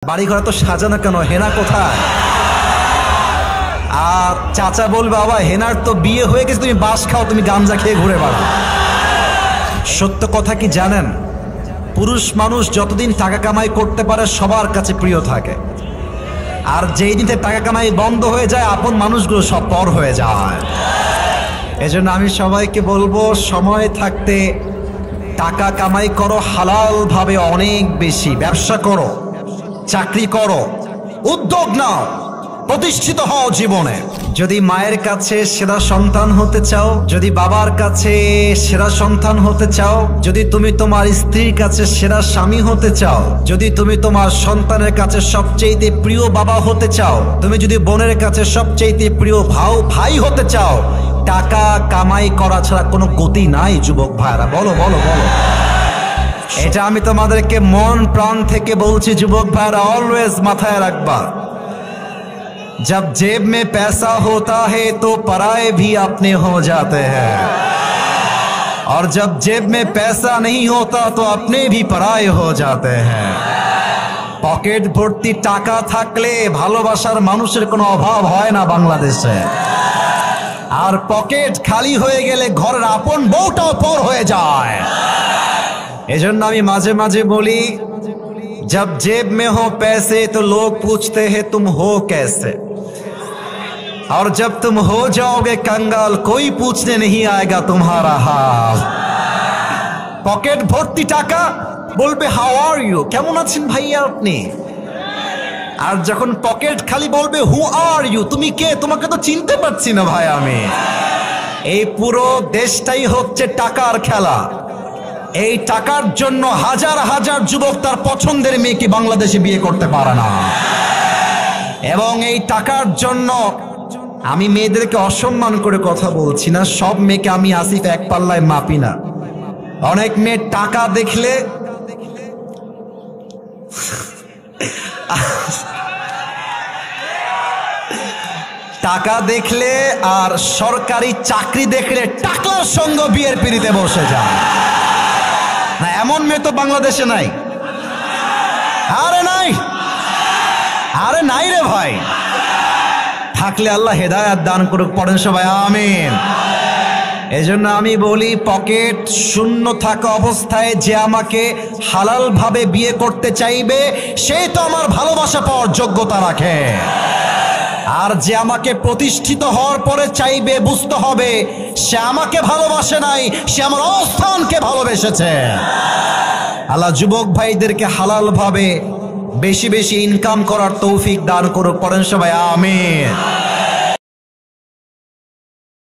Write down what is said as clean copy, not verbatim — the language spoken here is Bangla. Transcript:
বাড়ি ঘর তো সাজানো কেন, হেনা কোথায়? আর চাচা বলবে বাবা হেনার তো বিয়ে হয়ে গেছে, তুমি বাস খাও, তুমি গাঞ্জা খেয়ে ঘুরে বেড়াও। সত্য কথা কি জানেন, পুরুষ মানুষ যতদিন টাকা কামাই করতে পারে সবার কাছে প্রিয় থাকে, আর যেই দিন টাকা কামাই বন্ধ হয়ে যায় আপন মানুষগুলো সব পর হয়ে যায়। এজন্য আমি সবাইকে বলবো সময় থাকতে টাকা কামাই করো, হালাল ভাবে অনেক বেশি ব্যবসা করো, চাকরি করো, উদ্যোগ নাও, প্রতিষ্ঠিত হও জীবনে। যদি মায়ের কাছে সেরা সন্তান হতে চাও, যদি বাবার কাছে সেরা সন্তান হতে চাও, যদি তুমি তোমার স্ত্রীর কাছে সেরা স্বামী হতে চাও, যদি তুমি তোমার সন্তানের কাছে সবচেয়ে প্রিয় বাবা হতে চাও, তুমি যদি বোনের কাছে সবচেয়ে প্রিয় ভাই হতে চাও, টাকা কামাই করা ছাড়া কোনো গতি নাই যুবক ভাইরা। বলো বলো বলো, এটা আমি তোমাদেরকে মন প্রাণ থেকে বলছি যুবক ভাইরা, অলওয়েজ মাথায় রাখবা। जब जेब में पैसा होता है तो पराए भी अपने हो जाते हैं, और जब जेब में पैसा नहीं होता तो अपने भी पराए हो जाते हैं। পকেট ভর্তি টাকা থাকলে ভালোবাসার মানুষের কোনো অভাব হয় না বাংলাদেশে, আর পকেট খালি হয়ে গেলে ঘরের আপন বউটাও পর হয়ে যায়। এজন্য আমি মাঝে মাঝে বলি, जब जेब में हो पैसे तो लोग पूछते हैं तुम हो कैसे, और जब तुम हो जाओगे कंगाल कोई पूछने नहीं आएगा तुम्हारा हाल। पॉकेट भर्ती टाका बोलबे हाउ आर यू, केमन आছেন ভাইয়া আপনি, আর যখন পকেট খালি বলবে হু আর ইউ, তুমি কে, তোমাকে তো চিনতে পারছি না ভাই আমি। এই পুরো দেশটাই হচ্ছে টাকার খেলা। এই টাকার জন্য হাজার হাজার যুবক তার পছন্দের মেয়েকে বাংলাদেশে বিয়ে করতে পারে না, এবং এই টাকার জন্য আমি মেয়েদেরকে অসম্মান করে কথা বলছি না, সব মেয়েকে আমি আসিফ এক পাল্লায় মাপি না। অনেক মেয়ে টাকা দেখলে টাকা দেখলে আর সরকারি চাকরি দেখলে টাকার সঙ্গে বিয়ের পিড়িতে বসে যায় না, এমন মেয়ে তো বাংলাদেশে নাই। আরে নাই, আরে নাই রে ভাই, থাকলে আল্লাহ হেদায়েত দান করুক, পড়েন সবাই আমিন। এজন্য আমি বলি, পকেট শূন্য থাকা অবস্থায় যে আমাকে হালাল ভাবে বিয়ে করতে চাইবে সে তো আমার ভালোবাসা পাওয়ার যোগ্যতা রাখে, আর যে আমাকে প্রতিষ্ঠিত হওয়ার পরে চাইবে বুঝতে হবে সে আমাকে ভালোবাসে নাই, সে আমার অবস্থানকে ভালোবেসেছে। আল্লাহ যুবক ভাইদেরকে হালাল ভাবে বেশি বেশি ইনকাম করার তৌফিক দান করুক, পড়েন সবাই আমিন।